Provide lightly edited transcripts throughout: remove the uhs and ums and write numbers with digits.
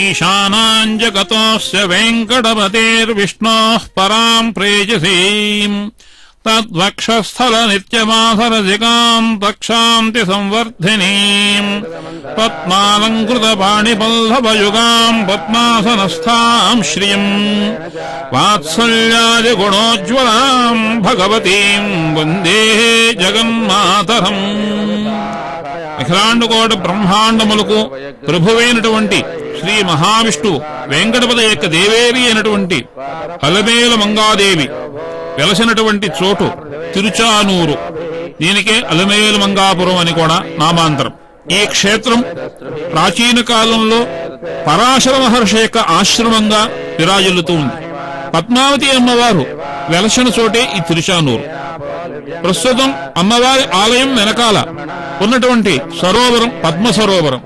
ईशानाञ्जगतोऽस्य वेङ्कटपतेर्विष्णोः पराम् प्रेयसीम् तद्वक्षस्थलनित्यमाधरजिगाम् तक्षान्ति संवर्धिनीम् पद्मालङ्कृतपाणिपल्लवयुगाम् पद्मासनस्थाम् श्रियम् वात्सल्यादिगुणोज्ज्वलाम् भगवतीम् वन्दे जगन्मातरम्। అఖిలాండకోటి బ్రహ్మాండములకు ప్రభువైనటువంటి శ్రీ మహావిష్ణువు వెంకటపతి యొక్క దేవేరి అయినటువంటి అలమేలు మంగాదేవి వెలసినటువంటి చోటు తిరుచానూరు. దీనికే అలమేలు మంగాపురం అని కూడా నామాంతరం. ఈ క్షేత్రం ప్రాచీన కాలంలో పరాశర మహర్షి యొక్క ఆశ్రమంగా విరాజిల్లుతూ ఉంది. పద్మావతి అమ్మవారు వెలసిన చోటే ఈ తిరుచానూరు. ప్రస్తుతం అమ్మవారి ఆలయం వెనకాల ఉన్నటువంటి సరోవరం పద్మ సరోవరం.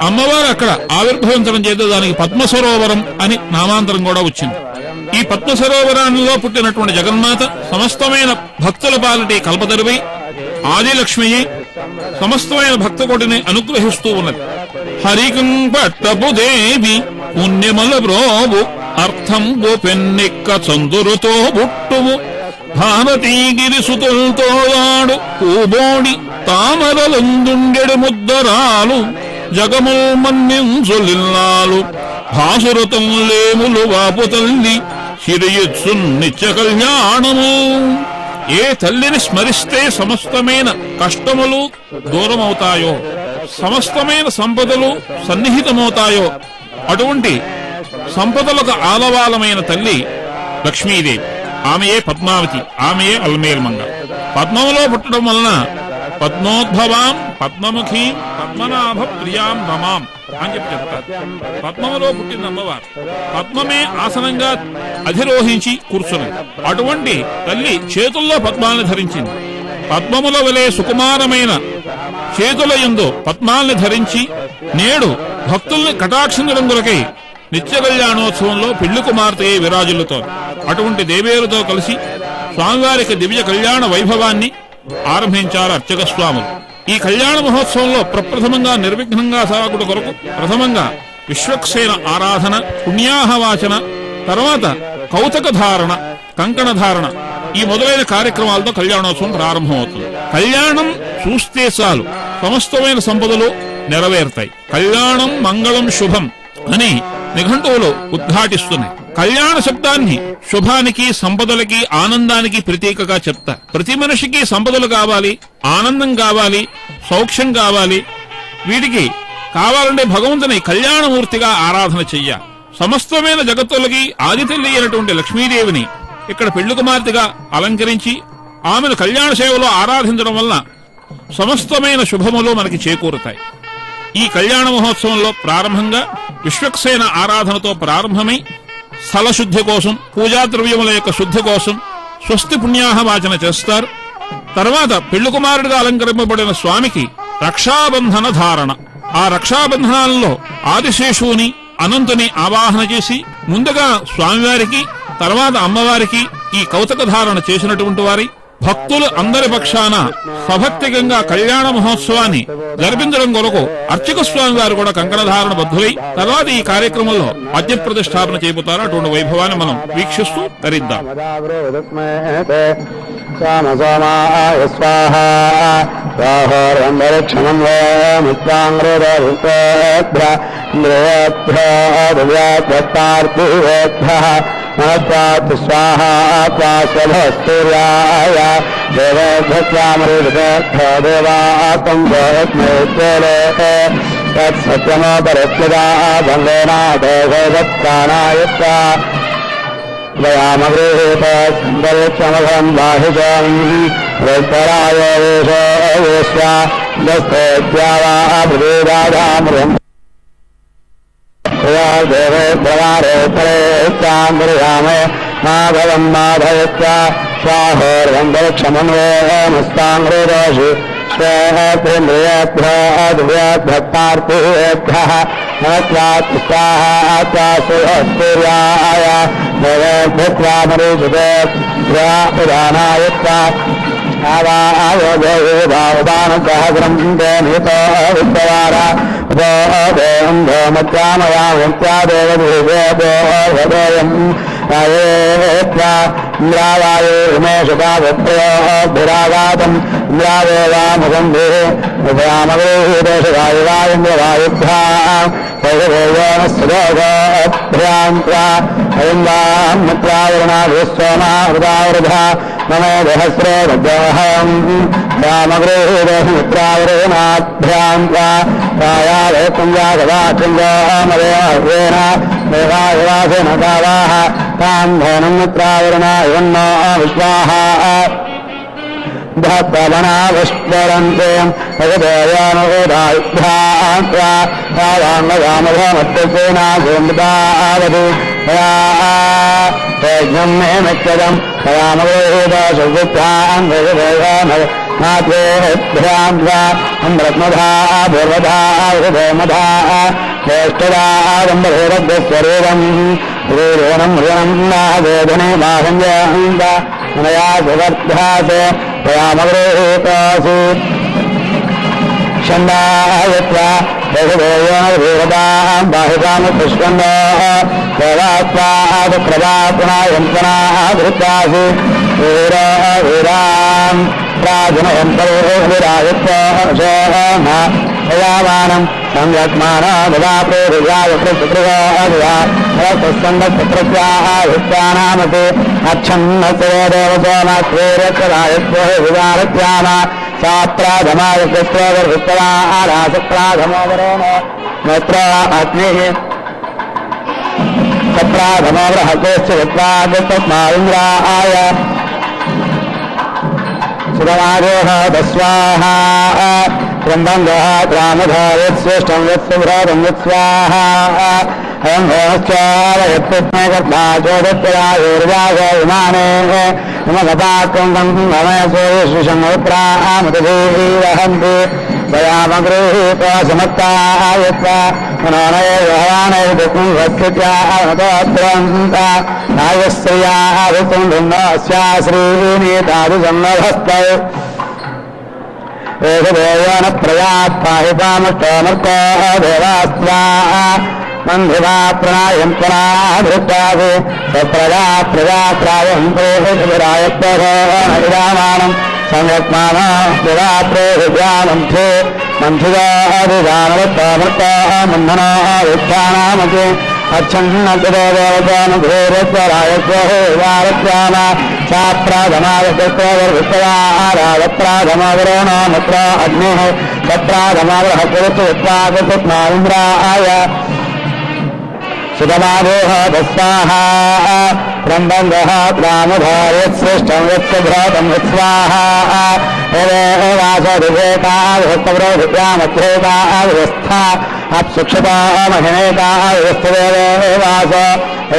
అమ్మవారు అక్కడ ఆవిర్భవించడం చేత దానికి పద్మ సరోవరం అని నామాంతరం కూడా వచ్చింది. ఈ పద్మ సరోవరాల్లో పుట్టినటువంటి జగన్మాత సమస్తమైన భక్తుల పాలిటి కల్పతరువై ఆదిలక్ష్మి సమస్తమైన భక్తకోటిని అనుగ్రహిస్తూ ఉన్నది. హరికం పట్టపు దేవి పుణ్యమల బ్రోవు అర్థం పెన్నెక్క చందురుతో బుట్టువు భారతీగిరి సుతులతో వాడు పూబోడి తామరలందుండెడు ముద్దరాలు జగముల్ మన్నించులిల్లాలు భాసురతం లేములు వాపు తల్లి చిరియచ్చు నిత్య కళ్యాణము. ఏ తల్లిని స్మరిస్తే సమస్తమైన కష్టములు దూరమవుతాయో, సమస్తమైన సంపదలు సన్నిహితమవుతాయో అటువంటి సంపదలకు ఆలవాలమైన తల్లి లక్ష్మీదేవి. ఆమెయే పద్మావతి, ఆమెయే అల్మేల్మంగ. పద్మములో పుట్టడం వలన పద్మోద్భవాం పద్మముఖీం పద్మనాభ ప్రియాం రమాం అని చెప్పి చెప్తారు. పద్మములో పుట్టిన అమ్మవారు పద్మమే ఆసనంగా అధిరోహించి కూర్చున్నది. అటువంటి తల్లి చేతుల్లో పద్మాలను ధరించింది. పద్మముల వలె సుకుమారమైన చేతుల యందు పద్మాల్ని ధరించి నేడు భక్తుల్ని కటాక్షించడం కొరకై నిత్య కళ్యాణోత్సవంలో పెళ్లి కుమార్తె విరాజులతో అటువంటి దేవేరుతో కలిసి స్వామివారికి దివ్య కళ్యాణ వైభవాన్ని ఆరంభించారు అర్చక స్వాములు. ఈ కళ్యాణ మహోత్సవంలో ప్రప్రథమంగా నిర్విఘ్నంగా సాగుడు కొరకు ప్రథమంగా విశ్వక్సేన ఆరాధన, పుణ్యాహవాచన, తర్వాత కౌతక ధారణ, కంకణ ధారణ, ఈ మొదలైన కార్యక్రమాలతో కళ్యాణోత్సవం ప్రారంభమవుతుంది. కళ్యాణం చూస్తే చాలు సమస్తమైన సంపదలు నెరవేరుతాయి. కళ్యాణం మంగళం శుభం అని నిఘంటువులు ఉద్ఘాటిస్తున్నాయి. కళ్యాణ శబ్దాన్ని శుభానికి, సంపదలకి, ఆనందానికి ప్రతీకగా చెప్తారు. ప్రతి మనిషికి సంపదలు కావాలి, ఆనందం కావాలి, సౌఖ్యం కావాలి. వీటికి కావాలంటే భగవంతుని కళ్యాణమూర్తిగా ఆరాధన చెయ్యాలి. సమస్తమైన జగత్తులకి ఆదితల్లి అయినటువంటి లక్ష్మీదేవిని ఇక్కడ పెళ్లి కుమార్తెగా అలంకరించి ఆమెను కళ్యాణ సేవలో ఆరాధించడం వలన సమస్తమైన శుభములు మనకి చేకూరుతాయి. ఈ కళ్యాణ మహోత్సవంలో ప్రారంభంగా విశ్వక్సేన ఆరాధనతో ప్రారంభమై స్థల శుద్ధి కోసం, పూజా ద్రవ్యముల యొక్క శుద్ధి కోసం స్వస్తి పుణ్యాహ వాచన చేస్తారు. తర్వాత పెళ్లి కుమారుడిగా అలంకరింపబడిన స్వామికి రక్షాబంధన ధారణ. ఆ రక్షాబంధనాలలో ఆదిశేషువుని, అనంతుని ఆవాహన చేసి ముందుగా స్వామివారికి, తర్వాత అమ్మవారికి ఈ కౌతక ధారణ చేసినటువంటి వారి భక్తులు అందరి పక్షాన సభక్తికంగా కళ్యాణ మహోత్సవాన్ని జరిపించడం కొరకు అర్చక స్వామి వారు కూడా కంకణధారణ బద్ధులై తర్వాత ఈ కార్యక్రమంలో మధ్య ప్రతిష్టాపన చేయబోతారు. అటువంటి వైభవాన్ని మనం వీక్షిస్తూ తరిద్దాం. స్వాహాస్వాయ దేవాతం సత్యమోపరస్యదా బంధేనాథోగత్కానాయత్త దయామగృహీత సందర్శమఘం బాహిజం వైస్తరాయ వేషోస్వాదస్తేద్యావామృతం దేవే ప్రవారే పరేష్టాంధ్రయామే మాధవం మాధవచ్చ స్వాహోర్వందక్షమన్వేమస్తాంగ్రేషు శ్రేహేభ్యాద్భక్తార్పేభ్యः నమస్వాత్సాయ దేవేభ్యత్వామరీషుదేభ్యానాయత్త ఆవాయోగోదానసహస్రం నితో విద్యవార ోమత్యామయాదేవదేవం ఇంద్రావాయో ఉమేషుకాభిరాగాతం ఇంద్రావేవామృతావరణాభ్యోమాహృతావృధ నమో దహస్రే వద్యోహం రామగృహేణ దేవాయవాసేన గావాః తాం ధనం మిత్రావరణ ఇవన్నో విశ్వాః ధపవనావిష్కరంతే భగవదయానుదామధ్యసేనాగోమృతావధి యజ్ఞం మే మిత్రం రామగృహేదాన్ నాథేభ్రాంధ్రా పూర్వధా హృదయమధా జ్యేష్ఠదాదంబరస్వరూపం శ్రీరేణం హృదనం నావేదనే బాహంజయా సువర్ధాసే రామగృహేతాసు ఛందాయత్ర బహుదేయోనవీరదాం బాహికాము పుష్పందో దేవాత్వాదుప్రదాపునాయంతనాధృతాసు వీర వీరాం ప్రాజనయంతరాయత్మ प्रयामानं सम्यक्मानो ददाप्रेयास्कन्दपुत्रस्याहुत्वानामते अच्छन्नसेदेवसोमस्वेरक्षरायत्वविदारत्याम साप्राधमायकृत्ववृत्तवारासप्राधमोवरोणो नेत्र अग्निः सप्राधमोवृहतेश्च वित्वागतस्मान्द्राय सुरमारोह दस्वाहा ब्रह्मङ्गः रामधायश्रेष्ठं यत्सुभ्रातं यत्स्वाहा अयं होमश्चारयत्तस्मै गर्भाचोदत्तरायोर्वागो विमाने हिमगपाकुन्दं नमयसोषुषङ्गप्रामतदेवहन्ति वयामगृहीतसमत्तायत्वा मनोनयर्वहानैर्दुःखं वत्कृत्यामतोऽत्रन्ता नायस्त्रियाः वितुण्डुन्नस्या श्रीनीतादिसन्नभस्तौ एकदेवो न प्रयात् पाहितामष्टोमर्को देवास्त्वा मन्धिवा प्रणायं पुराधृत्तासि सप्रजा प्रजात्रायं प्रेषिरायत्वरामानं सम्यक्मानो विरात्रेहिद्यामन्थे मन्थिगादिजानवत्तामर्को मन्धनो वित्थानामति अच्छन्नदेवतानुभूरत्वरायत्वरायत्याम सा प्राधमावृत्तवारावत्राधमावरोणो मुत्र अग्निः तत्राधमावृहपुरुत्वागतस्मान्द्राय सुतमादेह दस्वाहा ब्रह्मङ्गः प्रामधायश्रेष्ठं यत्सुभ्रातं यत्स्वाहा एवेवासोदिवेतावृत्तव्रोधित्यामध्येतावस्था अप्सुक्षता महिनेतावस्तुदेवास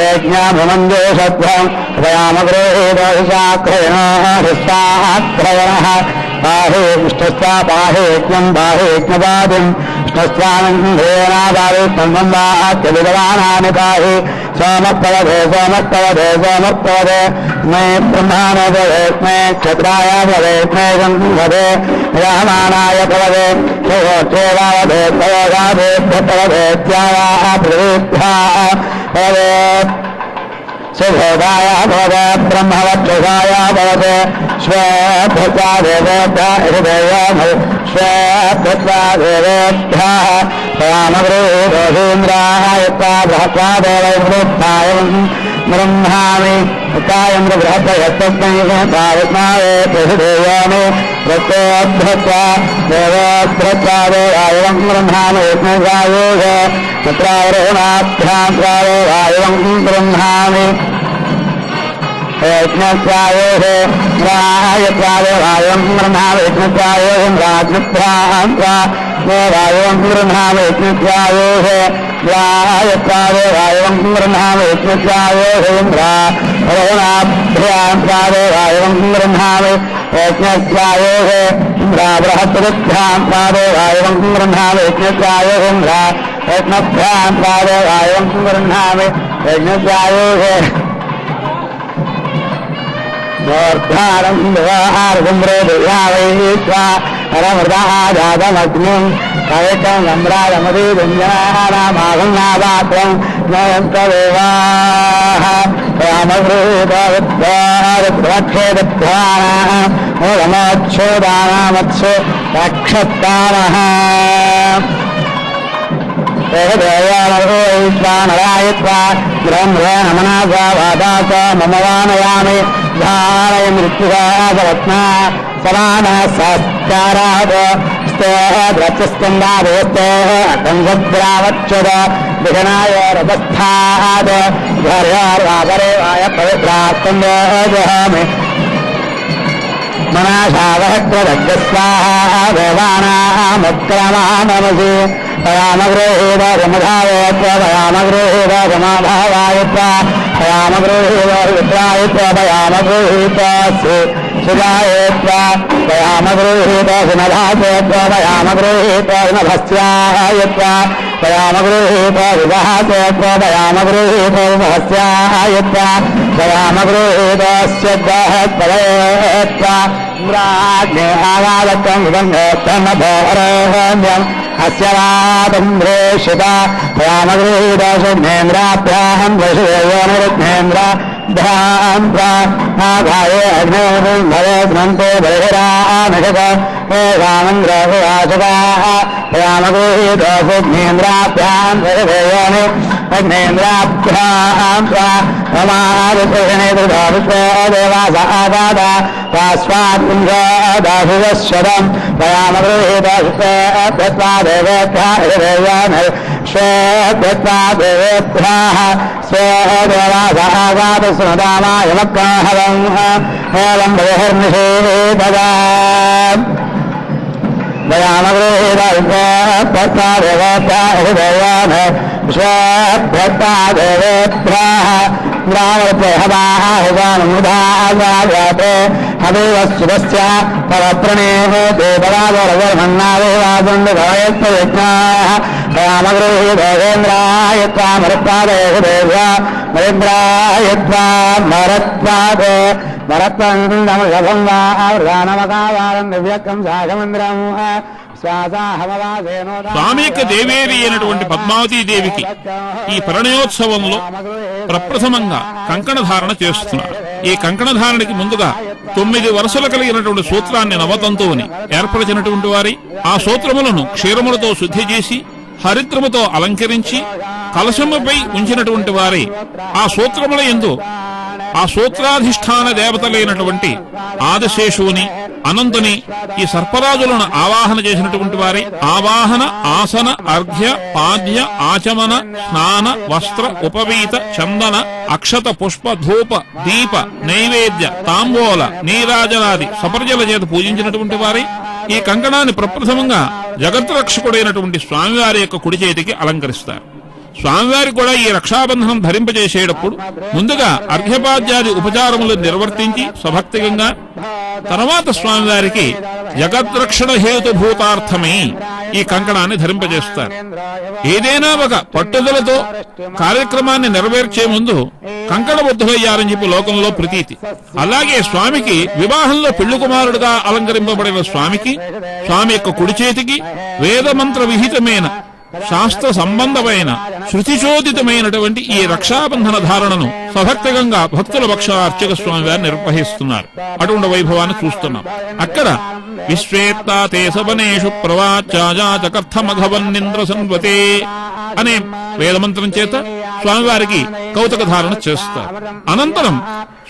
यज्ञाभुमञ्जेषध्वं भयामगृहीतशाक्रयणो हृष्टाक्रयणः बाहे विष्णस्वा बाहे यज्ञं बाहे यज्ञपादिं विष्णस्वानन्देनादावित्तम्बम्बात्यविदवानानि पाहि सोमप्पवधे सोमप्पवधे सोमप्पवधे मे ब्रह्माणोपदे मे क्षत्राय भवे मे गन्धे रामानाय पवदे चेवावधे पवगाधे भट्टवधेत्यायाः प्रवेद्भ्याः पवदे सुभोगाय भवद ब्रह्मवक्षसाय भवद श्वेभ्यत्वा देवेभ्यः श्वेभ्यत्वा देवेभ्यः रामगृहीन्द्राय बृहत्वा देवैर्वृत्ताय ब्रह्मामि बृहत्तस्मै तावत्मावे पशुदेवानि प्रत्योद्धत्वा देवोद्धत्वा देवायं ब्रह्मामि यज्ञसायोः तत्रावरोणाभ्यां प्रावेवायं ब्रह्मामि यज्ञस्वायोः रायत्वादेवायं ब्रह्मामि यज्ञस्वायोः राज्ञभ्यां वायं ब्रह्मामि यज्ञस्वायोः रायत्वादेवायं ब्रह्मामि यज्ञस्वायोः वरुणाभ्यां प्रादेवायं ब्रह्मामि यज्ञस्वायोः बृहत्पतिभ्यां प्रादेवायं ब्रह्मामि यज्ञस्वायोः यज्ञभ्यां प्रादेवायं ब्रह्मामि यज्ञस्वायोः ृदाजातमग्निं कवितं नम्रादमदीदुञ्जनानामागन्नावात्रं नयन्तदेवाः रामगृहीतविद्वारक्षेदध्वानाः मूलमोच्छोदानामत्सु रक्षत्तानः देवदेवानरायत्वा ब्रह्मेण मनसा वादास मम वानयामि धारय मृत्युरागरत्ना समानः सत्काराद स्तेद्रचस्कन्दादेस्तेः अकङ्गद्रावच्छुद विघनाय रथस्थाद घर्यार्वापरेवाय पवित्रास्कन्देजहामि मनाशावहत्वदग्रस्वाहा देवानामुत्क्रमानमसि पयामगृहीत रमधायत्व पयामगृहीत रमाभावायत्व पयामगृहीत वित्रायत्व पयामगृहीत सुजायत्व पयामगृहीत सुनभासयत्व पयामगृहीत नभस्यायत्व पयामगृहीत विवाहसयत्व पयामगृहीत विभस्यायत्व पयामगृहीतस्य दहत्पलयत्व राज्ञे आगादत्वं विगन्धोत्तमभोरहन्यम् अस्य रातम्भ्रेषिता पयामगृहीतशुद्धेन्द्राभ्याहं वसुदेवोनिरुद्धेन्द्राभ्यां आघाये अग्नेभवे ग्रन्थे बलिरानशक हे रामन्द्रवाचकाः रामगोहितोऽग्नेन्द्राभ्याम् प्रजदेयानि अग्नेन्द्राभ्याम् स्वात्पुञ्जादाहुवशतम् प्रयामगृहीतस्त्वा देवेभ्यः श्वेत्वा देवेभ्यः स्वेदेवासागातस्मदामायमग्रहवम् एवं बहिर्निषेधदा दयामगृहीतस्त्वा देवेभ्यः हृदयान् श्वेत्वा देवेभ्यः ग्रामप्रहवाहुगानुमुदाते हविवस्तुतस्य परप्रणेः देवराजरवर्मन्नादेवादण्डभवयत्तयज्ञाः रामगृहीतेन्द्राय त्वामरुत्पादये देव्या मरिन्द्राय त्वामरत्वादे मरत्वन्दमलभं वा आवृदानमकावारं दिव्यकं सागमन्दिरं స్వామి యొక్క దేవేరి అయినటువంటి పద్మావతీ దేవికి ఈ పరిణయోత్సవంలో ప్రప్రథమంగా కంకణ ధారణ చేస్తున్నారు. ఈ కంకణ ధారణకి ముందుగా 9 వరుసలు కలిగినటువంటి సూత్రాన్ని నవతంతువుని ఏర్పరిచినటువంటి వారి ఆ సూత్రములను క్షీరములతో శుద్ధి చేసి హరిద్రముతో అలంకరించి కలశముపై ఉంచినటువంటి వారి ఆ సూత్రముల యందు ఆ సూత్రాధిష్టాన దేవతలైనటువంటి ఆదిశేషువుని అనంతుని ఈ సర్పరాజులను ఆవాహన చేసినటువంటి వారి ఆవాహన ఆసన అర్ఘ్య పాద్య ఆచమన స్నాన వస్త్ర ఉపవీత చందన అక్షత పుష్ప ధూప దీప నైవేద్య తాంబూల నీరాజనాది సపర్జల చేత పూజించినటువంటి వారి ఈ కంకణాన్ని ప్రప్రథమంగా జగద్రక్షకుడైనటువంటి స్వామివారి యొక్క కుడి చేతికి అలంకరిస్తారు. స్వామివారి కూడా ఈ రక్షాబంధనం ధరింపజేసేటప్పుడు ముందుగా అర్ఘ్యపాద్యాది ఉపచారములు నిర్వర్తించి స్వభక్తికంగా తర్వాత స్వామివారికి జగద్రక్షణ హేతుభూతార్థమై ఈ కంకణాన్ని ధరింపజేస్తారు. ఏదైనా ఒక పట్టుదలతో కార్యక్రమాన్ని నెరవేర్చే ముందు కంకణబద్ధులయ్యారని చెప్పి లోకంలో ప్రతీతి. అలాగే స్వామికి వివాహంలో పెళ్లి కుమారుడుగా అలంకరింపబడిన స్వామికి స్వామి యొక్క కుడి చేతికి వేదమంత్ర విహితమైన శాస్త్ర సంబంధమైన శృతిచోదితమైనటువంటి ఈ రక్షాబంధన ధారణను సభక్తికంగా భక్తుల పక్ష అర్చక స్వామి వారు నిర్వహిస్తున్నారు. అటువంటి వైభవాన్ని చూస్తున్నాం. అక్కడ విశ్వేత్తాతే సవనేషు ప్రవాచాజాతకర్థమఘవన్నింద్ర సన్వతే అనే వేదమంత్రం చేత స్వామివారికి కౌతక ధారణ చేస్తారు. అనంతరం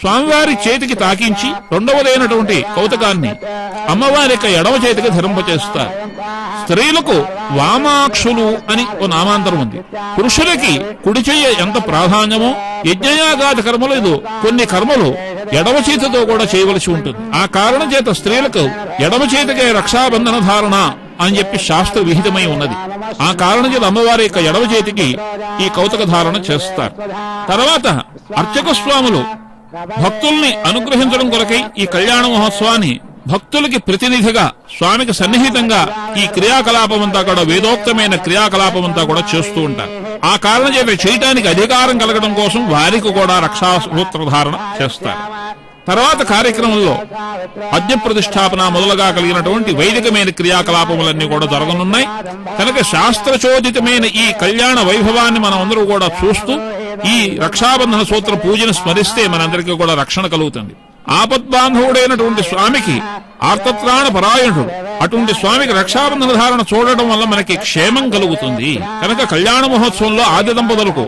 స్వామివారి చేతికి తాకించి రెండవదైనటువంటి కౌతకాన్ని అమ్మవారి యొక్క ఎడమ చేతికి ధరింపచేస్తారు. స్త్రీలకు వామాక్షులు అని ఓ నామాంతరం ఉంది. పురుషులకి కుడి చెయ్య ఎంత ప్రాధాన్యమో యజ్ఞయాగాది కర్మలు ఇది కొన్ని కర్మలు ఎడమ చేతితో కూడా చేయవలసి ఉంటుంది. ఆ కారణం చేత స్త్రీలకు ఎడమ చేతికే రక్షాబంధన ధారణ అని చెప్పి శాస్త్ర విహితమై ఉన్నది. ఆ కారణం చేత అమ్మవారి యొక్క ఎడమ చేతికి ఈ కౌతక ధారణ చేస్తారు. తర్వాత అర్చక స్వాములు భక్తుల్ని అనుగ్రహించడం కొరకై ఈ కళ్యాణ మహోత్సవాన్ని భక్తులకి ప్రతినిధిగా స్వామికి సన్నిహితంగా ఈ క్రియాకలాపం అంతా కూడా వేదోక్తమైన క్రియాకలాపం అంతా కూడా చేస్తూ ఉంటారు. ఆ కారణం చేత చేయటానికి అధికారం కలగడం కోసం వారికి కూడా రక్షా సూత్రధారణ చేస్తారు. తర్వాత కార్యక్రమంలో అద్య ప్రతిష్టాపన మొదలుగా కలిగినటువంటి వైదికమైన క్రియాకలాపములన్నీ కూడా జరగనున్నాయి. కనుక శాస్త్రచోదితమైన ఈ కళ్యాణ వైభవాన్ని మనం అందరూ కూడా చూస్తూ ఈ రక్షాబంధన సూత్ర పూజను స్మరిస్తే మనందరికీ కూడా రక్షణ కలుగుతుంది. ఆపద్బాంధవుడైనటువంటి స్వామికి ఆర్తత్రాణ పరాయణుడు అటువంటి స్వామికి రక్షాబంధన ధారణ చూడటం వల్ల మనకి క్షేమం కలుగుతుంది. కనుక కళ్యాణ మహోత్సవంలో ఆది దంపతులకు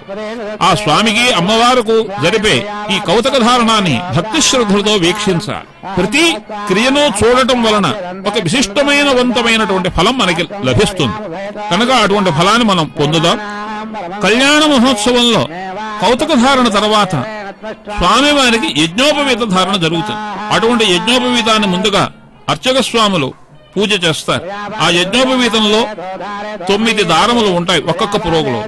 ఆ స్వామికి అమ్మవారికి జరిపే ఈ కౌతక ధారణాన్ని భక్తి శ్రద్ధలతో వీక్షించాలి. ప్రతి క్రియను చూడటం వలన ఒక విశిష్టమైన వంతమైనటువంటి ఫలం మనకి లభిస్తుంది. కనుక అటువంటి ఫలాన్ని మనం పొందుదాం. కళ్యాణ మహోత్సవంలో కౌతక ధారణ తర్వాత స్వామివారికి యజ్ఞోపవీత ధారణ జరుగుతుంది. అటువంటి యజ్ఞోపవీతాన్ని ముందుగా అర్చక స్వాములు పూజ చేస్తారు. ఆ యజ్ఞోపవీతంలో 9 దారములు ఉంటాయి ఒక్కొక్క పురోగులో.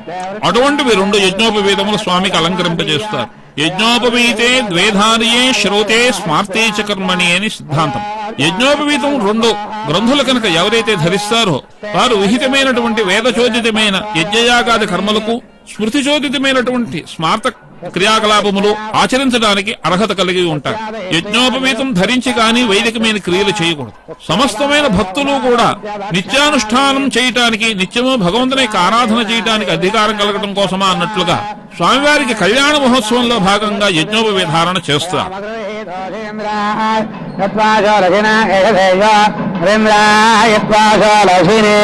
అటువంటివి 2 యజ్ఞోపవీతములు స్వామికి అలంకరింపజేస్తారు. యజ్ఞోపవీతే ద్వేధారియే శ్రోతే స్మార్తే చ కర్మణి అని సిద్ధాంతం. యజ్ఞోపవీతం 2 గ్రంథులు కనుక ఎవరైతే ధరిస్తారో వారు విహితమైనటువంటి వేదచోదితమైన యజ్ఞయాగాది కర్మలకు స్మృతిచోదితమైనటువంటి స్మార్త క్రియాకలాపములు ఆచరించడానికి అర్హత కలిగి ఉంటారు. యజ్ఞోపవీతం ధరించి కానీ వైదికమైన క్రియలు చేయకూడదు. సమస్తమైన భక్తులు కూడా నిత్యానుష్ఠానం చేయటానికి నిత్యము భగవంతుని ఆరాధన చేయటానికి అధికారం కలగడం కోసమా అన్నట్లుగా స్వామివారికి కళ్యాణ మహోత్సవంలో భాగంగా యజ్ఞోపవీతారణ చేస్తారు. ేంద్రాయత్వాశాలశినే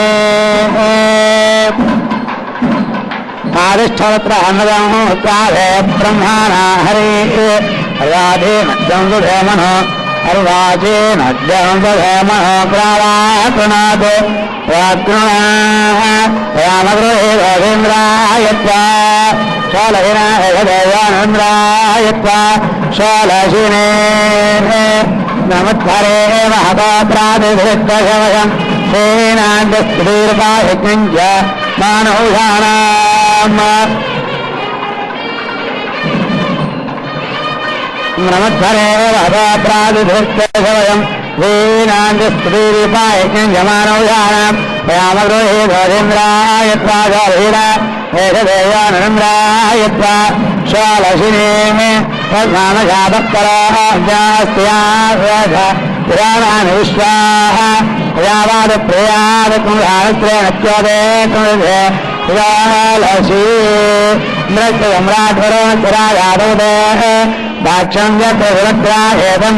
ఆదిష్టవత్ర అన్నదముత్రాధే బ్రహ్మాణా హరి రాధేనద్యం సుధేమనో అర్వాచేనద్యం సుధేమనో ప్రాణాత్ రామగృహే రవీంద్రాయత్వా శాలహినాయత్వా శాలశినే నమత్వరే మహతాప్రాదిభిర్దశవశం సేనాంతస్థితిర్పాయజ్ఞ మానౌషాణాం నమత్వరే మహతాప్రాదిభిర్దశవశం సేనాంతస్థితిర్పాయజ్ఞ మానౌషాణాం రామగృహే రవీంద్రాయత్వా శాలహినా ఏషదేవానంద్రాయత్వా శాలశినే పురాణాన్ని విశ్వాహ ప్రజావాద ప్రియాద కులాలశీ సమ్రాట్వరోరాయాదవదే దాక్షంద్యగ్రాహేదం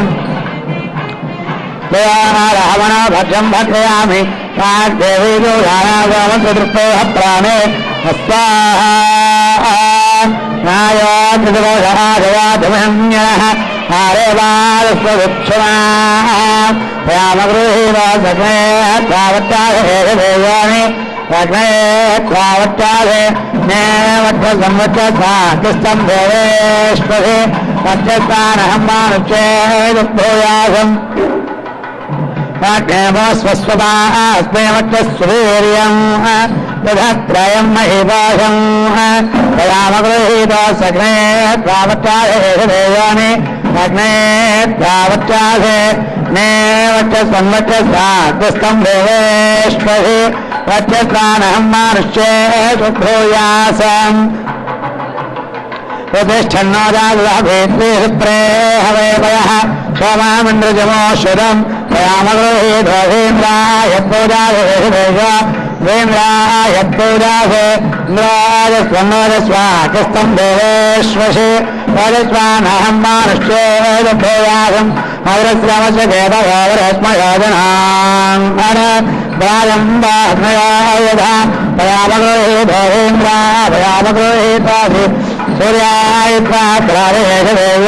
రావణ భక్షం భక్షయామి దేవీదృప్తో ప్రాణే నాయోజవాధమన్యః రామగృహీవాసగ్నే తావత్యాదేవాని అగ్నే తావత్యాదే నే వడ్డ సంవత్సరం దేవేశ్వరి మధ్యస్థానహం మానుచేదుభూయాసం స్వస్వస్మేమచ్చూర్యం తథత్రయం మహిపాశం రామగృహీతోసగ్నే తావత్యాదేవాని అగ్నే తావత్యాదే నే వచ్చ సంవత్సరం దేవేశ్వరి మధ్యస్థానహం మానుష్యేదుభూయాసం ప్రతిష్టన్నోదాహవేహవేపయః సోమామింద్రజమోషురం రామగృహీధ్వహేంద్రాయత్పూజాసేంద్రాయస్వన్నోదస్వాకిస్తం దేవేశ్వసి వదస్వానహం మానుష్యేదుభూయాసం అవరస్రమస్మయోజనాం రామగృహీధ్వహేంద్రాయమగృహీతాసి సూర్యాయత్వాభ్రాదేశదేవ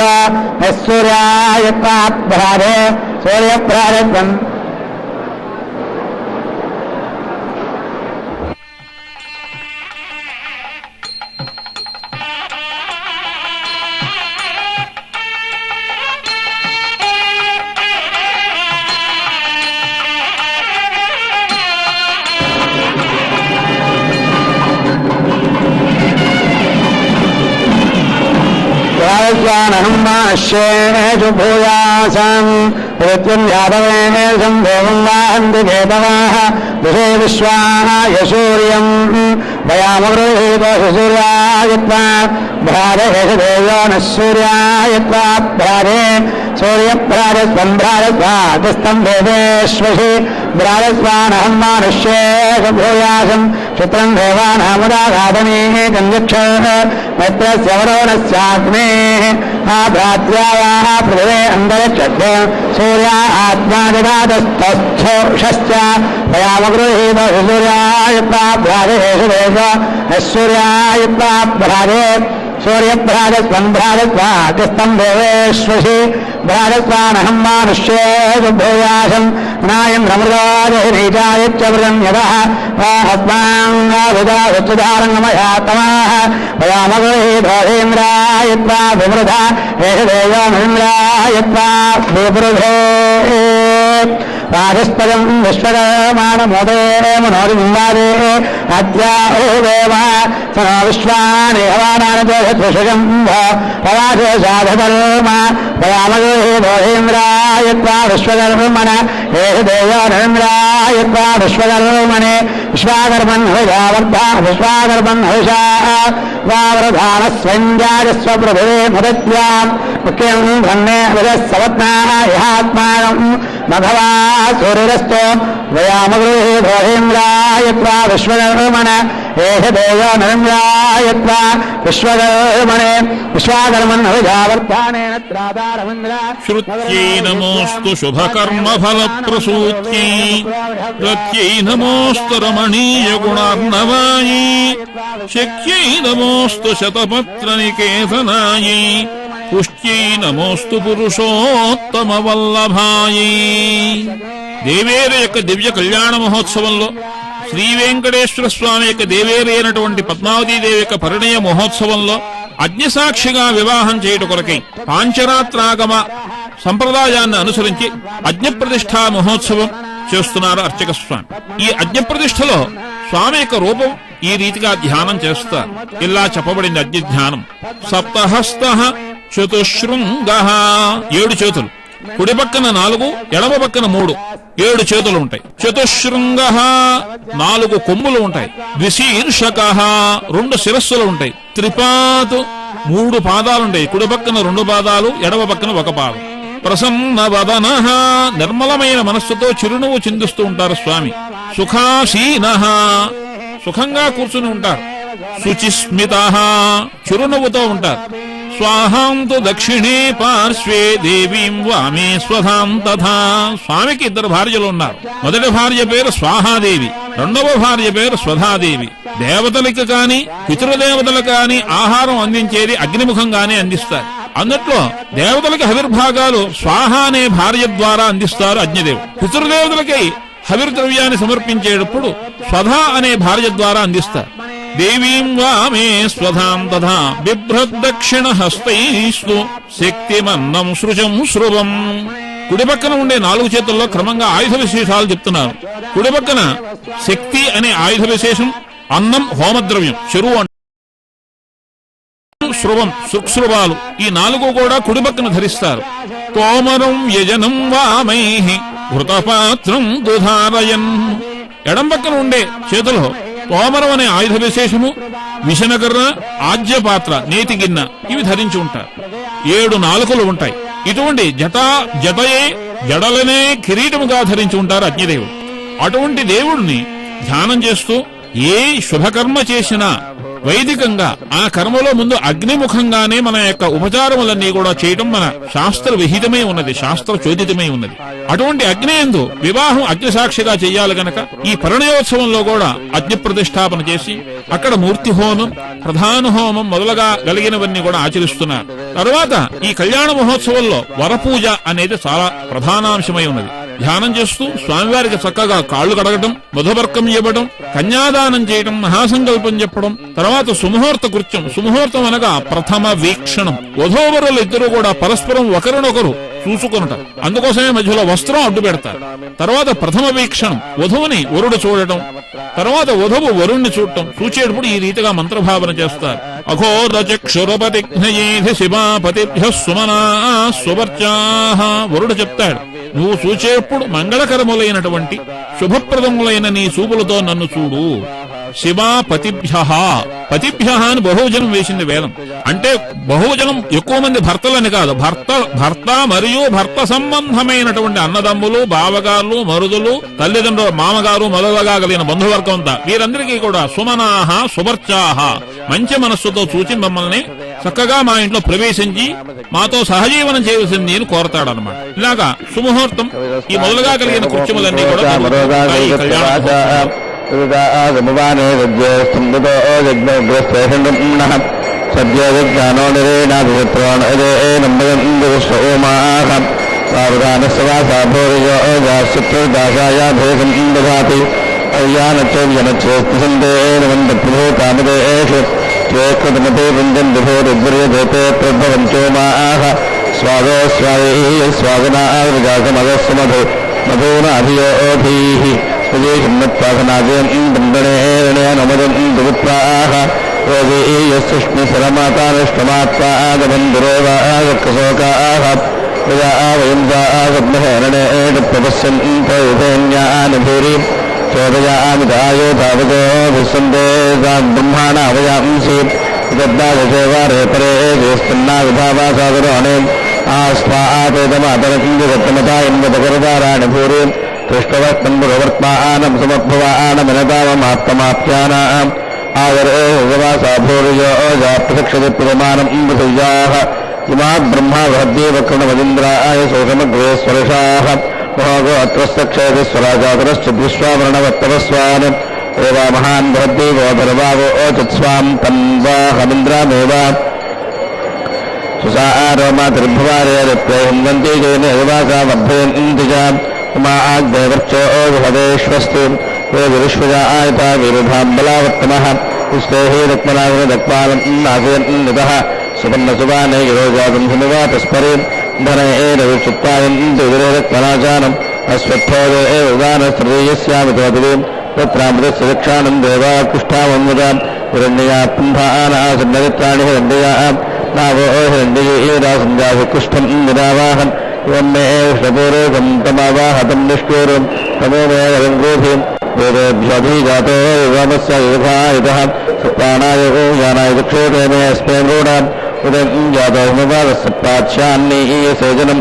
సూర్యాయత్వాభ్రాదే సూర్యభ్రారత్వం భూయాసం పృథ్వ్యాదవేశం దేవం వాహంతి కేతవాః దిశే విశ్వాయ సూర్యం భయామగృహీతూర్యాయత్వా భ్రాదేశదేవో నః సూర్యాయత్వా భ్రాదే సూర్యభ్రాజస్వంభ్రాజస్వాతిస్తం దేవేశ్వసి భ్రాజస్వానహం మానుష్యేషభూయాసం చిత్రం దేవానాముదాఘాతమే గంధ్యక్ష మిత్రస్య వరోణస్యాగ్నే భ్రాత్ర్యాయాः పృథివే అంతరిక్ష సూర్య ఆత్మా దదాతస్థోషశ్చ భయామగృహీత సూర్యాయత్వా భ్రాజేషదేవ సూర్యాయత్వా భ్రాజే సూర్యభ్రాజస్వంభ్రాజస్వాతిస్తం దేవేశ్వసి భ్రాజస్వానహం మానుష్యేదుభూయాసం నాయంద్రమృగాజనీచాయచ్చవృతం యదః హస్మాంగాభిదారుచిదారంగమయాతమాః భయామగృహీతోధేంద్రాయత్వా విమృధా ఏషదేవోమింద్రాయత్వా వివృధే రాజస్పదం విశ్వకర్మాణమోదే మనోరిమిందాదే అద్యా ఓ దేవ సనో విశ్వాని హవానానజోషం పరాశేషాధర్మ భయామగృహీతోధేంద్రాయత్వా విశ్వకర్మణ ఏషదేవోనింద్రాయత్వా విశ్వకర్మణే విశ్వాకర్మన్ హవిషావర్ధా విశ్వాకర్మన్ హవిషా వావృధానస్వంజాజస్వపృథివే ముదత్యాం ముఖ్యం ధన్నే విదస్సవత్నాయాత్మానం మఘవా సూర్యరస్తో వయామగృహీతోధేంద్రాయత్వా విశ్వకర్మణ ఏషదేవోనింద్రాయత్వా విశ్వకర్మణే విశ్వాకర్మణ్యవర్తానేన త్రాతారమంద్ర శ్రుత్యై నమోస్తు శుభకర్మఫలప్రసూత్యై ప్రత్యై నమోస్తు రమణీయ గుణార్ణవాయై శక్త్యై నమోస్తు శతపత్రనికేతనాయై పుష్ట్యై నమోస్తు పురుషోత్తమ వల్లభాయై. దేవేరు యొక్క దివ్య కళ్యాణ మహోత్సవంలో శ్రీ వెంకటేశ్వర స్వామి యొక్క దేవేరు అయినటువంటి పద్మావతీదేవి యొక్క పరిణయ మహోత్సవంలో అగ్నిసాక్షిగా వివాహం చేయుట కొరకై పాంచరాత్రాగమ సంప్రదాయాన్ని అనుసరించి అగ్నిప్రతిష్ఠా మహోత్సవం చేస్తున్నారు అర్చక స్వామి. ఈ అగ్నిప్రతిష్ఠలో స్వామి యొక్క రూపం ఈ రీతిగా ధ్యానం చేస్తారు. ఇలా చెప్పబడింది అగ్ని ధ్యానం. సప్తహస్త చతుశృంగ 7 చేతులు, కుడి పక్కన 4, ఎడమ పక్కన 3, 7 చేతులు ఉంటాయి. చతుశృంగ 4 కొమ్ములు ఉంటాయి. ద్విశీర్షక 2 శిరస్సులు ఉంటాయి. త్రిపాత్ 3 పాదాలుంటాయి. కుడి పక్కన 2 పాదాలు, ఎడమ పక్కన 1 పాదం. ప్రసన్న వదన నిర్మలమైన మనస్సుతో చిరునవ్వు చిందిస్తూ ఉంటారు స్వామి. సుఖాసీన సుఖంగా కూర్చుని ఉంటారు. శుచిస్మిత చిరునవ్వుతో ఉంటారు. స్వాహాంతు దక్షిణే పార్శ్వే దేవీం వామే స్వధాం తథా. స్వామికి 2 భార్యలు ఉన్నారు. మొదటి భార్య పేరు స్వాహాదేవి, రెండవ భార్య పేరు స్వధాదేవి. దేవతలకు కాని పితృదేవతలకు కాని ఆహారం అందించేది అగ్నిముఖంగానే అందిస్తారు. అన్నట్లో దేవతలకి హవిర్భాగాలు స్వాహ అనే భార్య ద్వారా అందిస్తారు అగ్నిదేవుడు. పితృదేవతలకై హవిర్ద్రవ్యాన్ని సమర్పించేటప్పుడు స్వధా అనే భార్య ద్వారా అందిస్తారు. దేవీం వామే స్వధాం తథా బిభ్రద్దక్షిణ హస్తైస్తు శక్తిమన్నం సృజం శృవం. కుడి పక్కన ఉండే 4 చేతుల్లో క్రమంగా ఆయుధ విశేషాలు చెప్తున్నారు. కుడి పక్కన శక్తి అనే ఆయుధ విశేషం, అన్నం హోమద్రవ్యం, చెరువు, శృవం సుక్శృవాలు, ఈ 4 కూడా కుడి పక్కన ధరిస్తారు. తోమరం యజనం వామై ఘృతపాత్రం దుధారయన్. ఎడం పక్కన ఉండే చేతులో తోమరం అనే ఆయుధ విశేషము, విషనకర్ర, ఆజ్యపాత్ర, నేతి గిన్నె ఇవి ధరించి ఉంటారు. 7 నాలుకలు ఉంటాయి. ఇటువంటి జటయే జడలనే కిరీటముగా ధరించి ఉంటారు అగ్నిదేవుడు. అటువంటి దేవుడిని ధ్యానం చేస్తూ ఏ శుభకర్మ చేసినా వైదికంగా ఆ కర్మలో ముందు అగ్నిముఖంగానే మన యొక్క ఉపచారములన్నీ కూడా చేయటం మన శాస్త్ర విహితమై ఉన్నది, శాస్త్ర చోదితమై ఉన్నది. అటువంటి అగ్నియందు వివాహం అగ్నిసాక్షిగా చెయ్యాలి గనక ఈ పరిణయోత్సవంలో కూడా అగ్ని ప్రతిష్టాపన చేసి అక్కడ మూర్తి హోమం, ప్రధాన హోమం మొదలుగా కలిగినవన్నీ కూడా ఆచరిస్తున్నారు. తరువాత ఈ కళ్యాణ మహోత్సవంలో వరపూజ అనేది చాలా ప్రధానాంశమై ఉన్నది. ధ్యానం చేస్తూ స్వామివారికి చక్కగా కాళ్లు కడగటం, మధువర్కం ఇవ్వడం, కన్యాదానం చేయడం, మహాసంకల్పం చెప్పడం, తర్వాత సుముహూర్త కృత్యం. సుముహూర్తం అనగా ప్రథమ వీక్షణం. వధూవరులు ఇద్దరు కూడా పరస్పరం ఒకరినొకరు చూసుకొనట, అందుకోసమే మధ్యలో వస్త్రం అడ్డు పెడతారు. తర్వాత ప్రథమ వీక్షణం, వధువుని వరుడు చూడటం, తర్వాత వధువు వరుణ్ణి చూడటం. చూచేటప్పుడు ఈ రీతిగా మంత్రభావన చేస్తారు. అఘోర చక్షురపతిఘ్నయేధి శివాపతిభ్య సుమనా స్వవర్చాః. వరుడు చెప్తాడు, నువ్వు చూచేప్పుడు మంగళకరములైనటువంటి శుభప్రదములైన నీ చూపులతో నన్ను చూడు. శివా పతిభ్య, పతిభ్య అని బహువచనం వేసింది వేదం. అంటే బహువచనం ఎక్కువ మంది భర్తలని కాదు, భర్త మరియు భర్త సంబంధమైనటువంటి అన్నదమ్ములు, బావగారులు, మరుదులు, తల్లిదండ్రులు, మామగారు మొదలుగా కలిగిన బంధువర్గం అంతా వీరందరికీ కూడా సుమనాహ శుభర్చాహ, మంచి మనస్సుతో చూచి మమ్మల్ని చక్కగా మా ఇంట్లో ప్రవేశించి మాతో సహజీవనం చేయవలసింది అని కోరతాడనమాట. ఇలాగా సుముహూర్తం ఈ మొదలుగా కలిగిన కృత్యములన్నీ కూడా సద్యోజ్ఞానో నిరేణాభిప్రాణేనమ్మయందుష్ట్రోమాహి అయ్యానచోజనచేస్తుసందేనవంతప్రభూతామదేషు స్వేకృతమతే పుంజంబిభోరుద్వర్యతే ప్రభవంచోమాహ స్వాదో స్వాదేహి స్వాగనాగమగస్మధు మధూనాభియోధీః సుజేషిమ్మత్పాసనాజయందనేరణేనమదంతుపుత్రాః రోగీయస్సుష్మిశరమాతానుష్టమాత్వాగబంధురోగాగశోకాః యదా వయం సాగద్మహేరణేణ ప్రపశ్యంతయుధేన్యానుభూరి చోదయామితాయో తావతో విస్సంతే బ్రహ్మాణావయాంసి దద్దాదశేవారే పరే చేస్తున్నా విధావాసాదరోణే ఆస్వాతేతమాతరకిందిదత్తమతాయన్వతకరదారాణి భూరి పృష్ఠవత్తంబురవర్త్మానం సమద్భవానమినతామమాప్తమాప్యానాం ప్రతిక్షతి ప్రమాణం మృతయ్యాః ఇమాద్ బ్రహ్మా వహద్దేవకృణమదింద్రాయ సోషమగ్రే స్వరషాః మహాగోత్రస్తక్షేతి స్వరాజాతరశ్చ విశ్వావరణవత్తవస్వాన్ ఏవా మహాన్ భవద్దేవో ధర్వావో చత్స్వాం తన్వాహమింద్రామేవ సుసారోమాతిర్భవారేత్రయంతి జైనేవాసా వర్ధయంతి చ ఉమాగ్నేవర్చో విహదేష్వస్తు ఏ విరుష్వజాయత విరుధాంబలావత్తమః పుష్పేహే రక్మనాగరక్పాలం నాశయన్నితః సుపర్ణసుబానే గిరోజాతం హిమవా తస్పరే ధనయేనవిచుత్పాయంతి విరక్మనాచానం అశ్వత్థోదే ఉదానశ్రేయస్యామితోదివేం తత్రామృతస్య రక్షాణం దేవాకుష్ఠామన్వదాం హిరణ్యయా పుంభానాసన్నరిత్రాణి హిరణ్యయా నావో హిరణ్యయేరాసంజాభికుష్ఠం నిరావాహం ఇవం మే విష్ణుపూరోగం తమావాహతం నిష్కూరం తమో మే రంగోభిం వేదేభ్యభిజాతో యువమస్య యుధాయుధః సప్తానాయో యానాయ చక్షోదే మే అస్మే మూఢాం ఉదయం జాతో హిమవాదస్య ప్రాచ్యాన్నీయసేజనం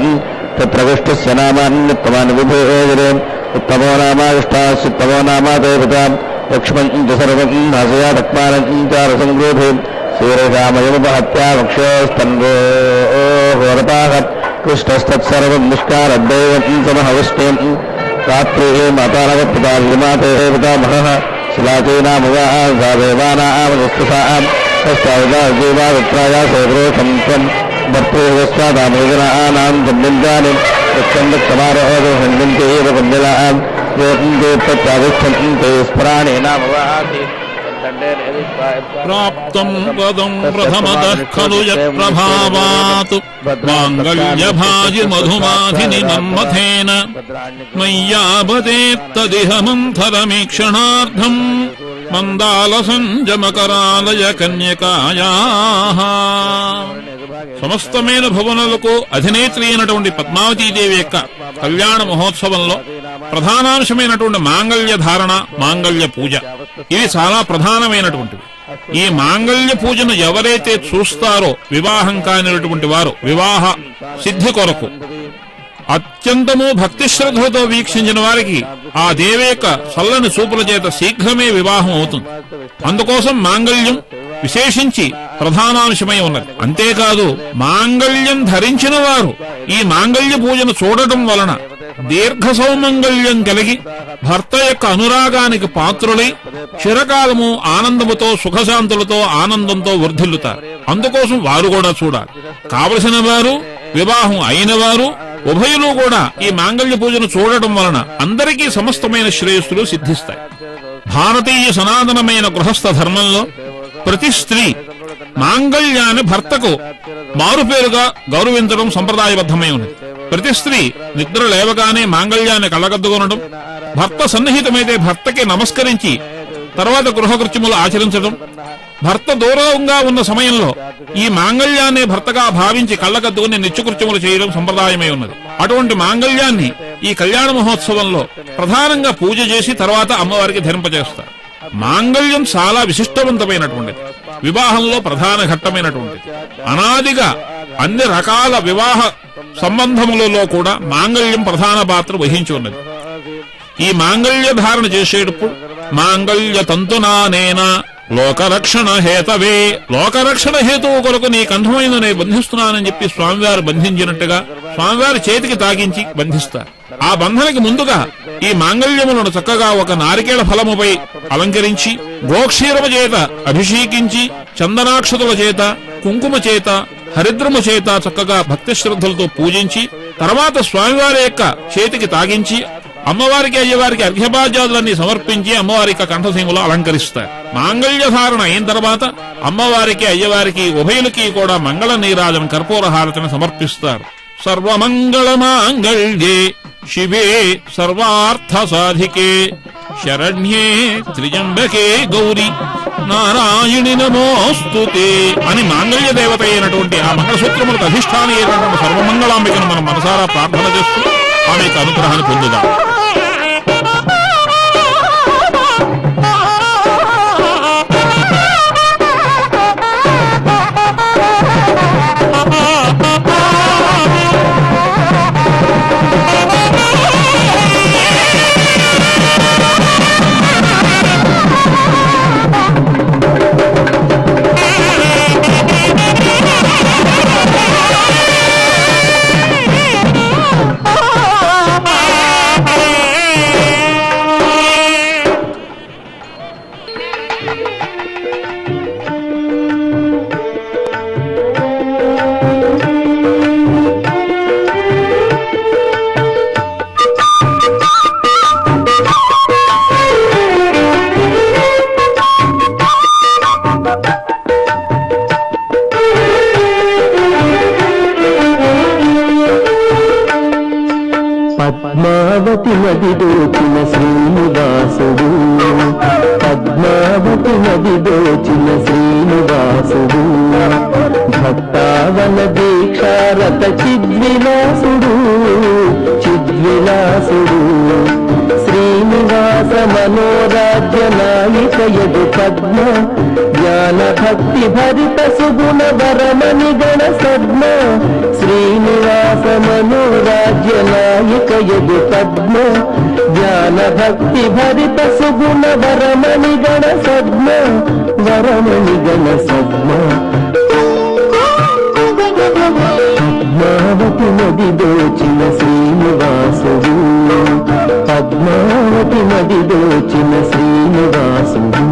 తత్రవిష్టుస్య నామాన్యుత్తమాని విభూజరే ఉత్తమో నామావిష్టాస్యుత్తమో నామా దేవతాం లక్ష్మణ్ చ సర్వం నాశయాతక్మానం చారసంగ్రోభిం శ్రీరేఖామయముపహత్యా వక్షోస్తన్వోరపాః కృష్ణస్తత్సర్వం నిష్కారద్దైవం సమహవిష్ణుం రాత్రే మాతానవపితామాతే పితామహః శిలాచైనామవాదేవానామస్పృశాం తస్తావదేవావిత్రాయాసేవరోషం త్వం భర్తృస్వాదామేజనానాం జన్మింజాని రక్షందక్షమారోహో హన్యంతే ఏవ పుణ్యలాం యోంతే తత్రావిష్టంతే స్మరాణేనామవాతి ప్రాప్తం పదం ప్రథమతః ఖలు యత్ప్రభావాత్ మాంగళ్యభాజి మధుమాధిని మన్మథేన మయ్యాపదేత్తదిహ మంథరమీక్షణార్థం మందాలసంజమకరాలయ కన్యకాయాః. సమస్తమైన భువనులకు అధినేత్రి అయినటువంటి పద్మావతీదేవి యొక్క కళ్యాణ మహోత్సవంలో ప్రధానాంశమైనటువంటి మాంగళ్య ధారణ, మాంగళ్య పూజ ఇవి చాలా ప్రధానమైనటువంటివి. ఈ మాంగళ్య పూజను ఎవరైతే చూస్తారో వివాహం కానిటువంటి వారు వివాహ సిద్ధి కొరకు అత్యంతము భక్తి శ్రద్ధలతో వీక్షించిన వారికి ఆ దేవి యొక్క చల్లని చూపుల చేత శీఘ్రమే వివాహం అవుతుంది. అందుకోసం మాంగళ్యం విశేషించి ప్రధానాంశమై ఉన్నది. అంతేకాదు మాంగళ్యం ధరించిన వారు ఈ మాంగళ్య పూజను చూడటం వలన దీర్ఘ సౌమంగళ్యం కలిగి భర్త యొక్క అనురాగానికి పాత్రులై చిరకాలము ఆనందముతో సుఖశాంతులతో ఆనందంతో వర్ధిల్లుతారు. అందుకోసం వారు కూడా చూడాలి. కావలసిన వారు, వివాహం అయిన వారు ఉభయులు కూడా ఈ మాంగళ్య పూజను చూడటం వలన అందరికీ సమస్తమైన శ్రేయస్సులు సిద్ధిస్తాయి. భారతీయ సనాతనమైన గృహస్థ ధర్మంలో ప్రతి స్త్రీ మాంగళ్యాన్ని భర్తకు మారుపేరుగా గౌరవించడం సంప్రదాయబద్ధమై ఉన్నది. ప్రతి స్త్రీ నిద్ర లేవగానే మాంగళ్యాన్ని కళ్ళగద్దుకొనడం, భర్త సన్నిహితమైతే భర్తకి నమస్కరించి తర్వాత గృహకృత్యములు ఆచరించడం, భర్త దూరంగా ఉన్న సమయంలో ఈ మాంగళ్యాన్ని భర్తగా భావించి కళ్ళకద్దుకుని నిత్యకృత్యములు చేయడం సంప్రదాయమై ఉన్నది. అటువంటి మాంగళ్యాన్ని ఈ కళ్యాణ మహోత్సవంలో ప్రధానంగా పూజ చేసి తర్వాత అమ్మవారికి ధరింపజేస్తారు. మాంగళ్యం చాలా విశిష్టవంతమైనటువంటిది, వివాహంలో ప్రధాన ఘట్టమైనటువంటిది. అనాదిగా అన్ని రకాల వివాహ సంబంధములలో కూడా మాంగళ్యం ప్రధాన పాత్ర వహించి ఉన్నది. ఈ మాంగళ్య ధారణ చేసేటప్పుడు మాంగళ్య తంతునానేన లోకరక్షణ హేతవే, లోకరక్షణ హేతువు కొరకు నీ కంఠమైన నేను బంధిస్తున్నానని చెప్పి స్వామివారు బంధించినట్టుగా స్వామివారి చేతికి తాకించి బంధిస్తారు. ఆ బంధనకి ముందుగా ఈ మాంగళ్యములను చక్కగా ఒక నారికేళ ఫలముపై అలంకరించి గోక్షీరము చేత అభిషేకించి చందనాక్షతుల చేత కుంకుమ చేత హరిద్రము చేత చక్కగా భక్తి శ్రద్ధలతో పూజించి తర్వాత స్వామివారి యొక్క చేతికి తాగించి అమ్మవారికి అయ్యవారికి అర్ఘ్యపాద్యాదులన్నీ సమర్పించి అమ్మవారికి కంఠసీమలో అలంకరిస్తారు. మాంగళ్య ధారణ అయిన తర్వాత అమ్మవారికి అయ్యవారికి ఉభయులకి కూడా మంగళ నీరాజన కర్పూర హారతిని సమర్పిస్తారు. సర్వమంగళ మాంగళ్యే శివే సర్వార్థ సాధికే శరణ్యే త్రిజంబకే గౌరి నారాయణి నమోస్తుతే అని మాంగళ్య దేవత అయినటువంటి ఆ మంగళసూత్రములకు అధిష్టాని అయినటువంటి సర్వమంగళాంబికను మనం మనసారా ప్రార్థన చేస్తూ ఆమె యొక్క అనుగ్రహాన్ని పొందుదాం. పద్మావతి నది దోచిన శ్రీనివాసుడు, పద్మావతి నది దోచిన శ్రీనివాసుడు, భక్తావన దీక్షారత చిద్విలాసుడు, చిద్విలాసుడు, శ్రీనివాస మనోరాజ్య నాయికయదు పద్మ, జ్ఞాన భక్తి భరిత సుగుణ వరమణి గణ సద్మ, శ్రీనివాస మనోరాజ్య నాయికయదు పద్మ, జ్ఞాన భక్తి భరిత సుగుణ వరమణి గణ సద్మ, వరమణి గణ సద్మ. పద్మావతి నది దోచిన శ్రీనివాసుడు, పద్మావతి నది దోచిన శ్రీనివాసుడు.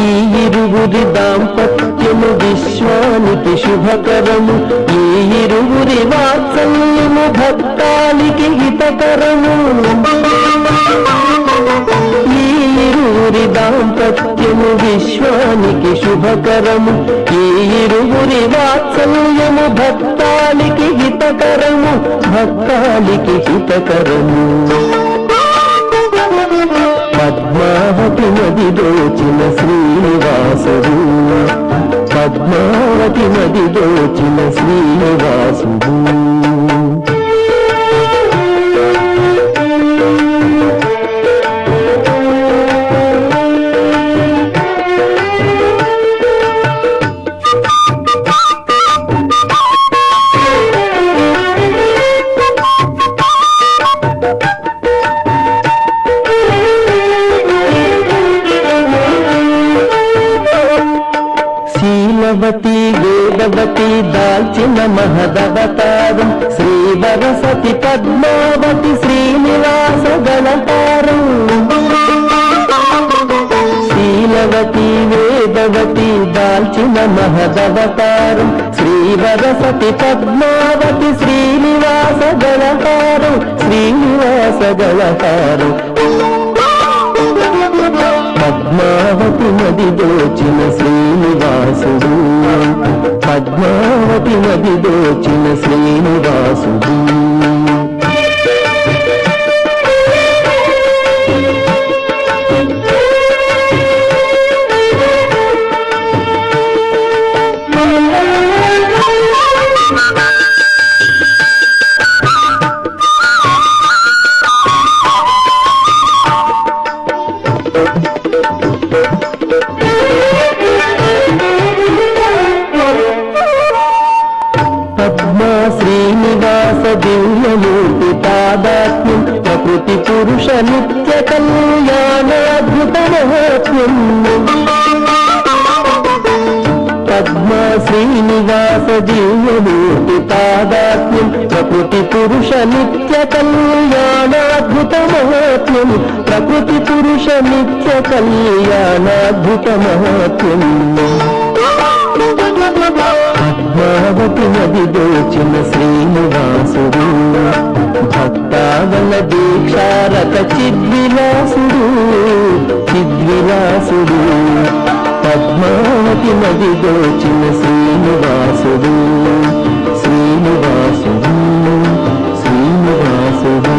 ఈ ఇరువురి దాంపత్యము విశ్వానికి శుభకరము, ఈ ఇరువురి వాత్సల్యము భక్తానికి హితకరము, ఈ ఇరువురి దాంపత్యము విశ్వానికి శుభకరము, ఈ ఇరువురి వాత్సల్యము భక్తానికి హితకరము, భక్తానికి హితకరము. పద్మావతి నది దోచిన శ్రీనివాసుడు, పద్మావతి నది దోచిన శ్రీనివాసుడు. శీలవతి వేదవతి దాల్చిన మహదవతారం, శ్రీవరసతి పద్మావతి శ్రీనివాస గణతారం. శీలవతి వేదవతి దాల్చిన మహదవతారం, శ్రీవరసతి పద్మావతి శ్రీనివాస గణతారం, శ్రీనివాస గణతారం. పద్మావతి నది దోచిన శ్రీనివాసుడు, పద్మావతి నది దోచిన శ్రీనివాసుడు. పద్మా శ్రీనివాస దివ్యమూర్తి తాదాత్మ్యం, ప్రకృతి పురుష నిత్య కళ్యాణాద్భుత మహాత్మ్యం. పద్మా శ్రీనివాస దివ్యమూర్తి తాదాత్మ్యం, ప్రకృతి పురుష నిత్య కళ్యాణాద్భుత మహాత్మ్యం, ప్రకృతి పురుష నిత్య కళ్యాణాద్భుత మహాత్మ్యం. పద్మావతి నది దోచిన శ్రీనివాసుడు, భక్తావన దీక్షారత చిద్విలాసుడు, చిద్విలాసుడు, పద్మావతి నది దోచిన శ్రీనివాసుడు, శ్రీనివాసుడు, శ్రీనివాసుడు.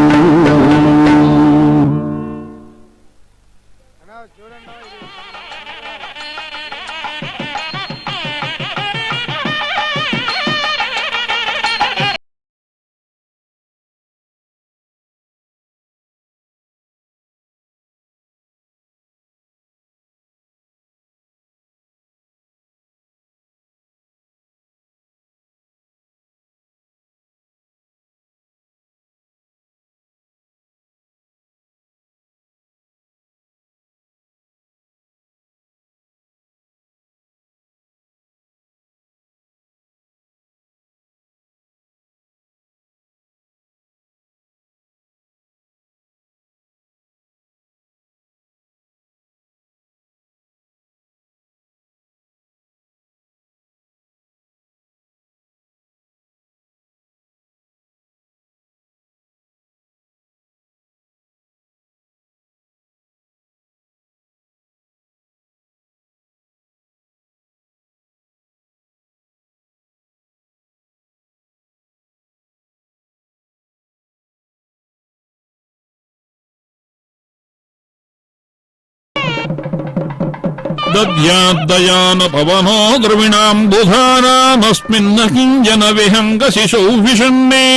దద్యాద్దయాన పవనో ద్రవిణాం బుధానామస్మిన్న కింజన విహంగ శిశౌ విషణ్ణే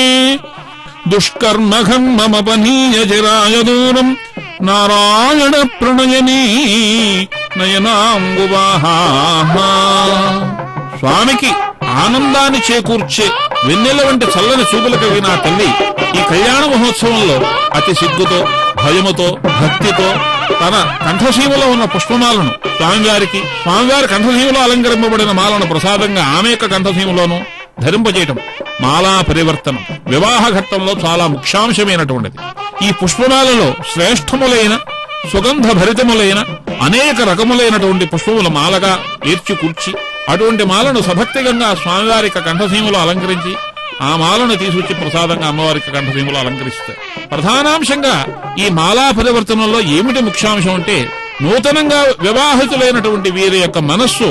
దుష్కర్మఘర్మమపనీయ చిరాయ దూరం నారాయణ ప్రణయనీ నయనాంబువాహా. స్వామికి ఆనందాన్ని చేకూర్చే వెన్నెల వంటి చల్లని చూపులు కలిగిన తల్లి ఈ కళ్యాణ మహోత్సవంలో అతి సిగ్గుతో, భయముతో, భక్తితో తన కంఠసీమలో ఉన్న పుష్పమాలను స్వామివారి కంఠసీమలో అలంకరింపబడిన మాలను ప్రసాదంగా ఆమె యొక్క కంఠసీమలోనూ ధరింపజేయటం మాలా పరివర్తనం వివాహ ఘట్టంలో చాలా ముఖ్యాంశమైనటువంటిది. ఈ పుష్పమాలలో శ్రేష్టములైన సుగంధ భరితములైన అనేక రకములైనటువంటి పుష్పముల మాలగా ఏర్చి కూర్చి అటువంటి మాలను సభక్తిగా స్వామివారి కంఠసీమలో అలంకరించి ఆ మాలను తీసుకొచ్చి ప్రసాదంగా అమ్మవారికి కంఠసీమలో అలంకరిస్తారు. ప్రధానాంశంగా ఈ మాలా పరివర్తనంలో ఏమిటి ముఖ్యాంశం అంటే, నూతనంగా వివాహితులైనటువంటి వీరి యొక్క మనస్సు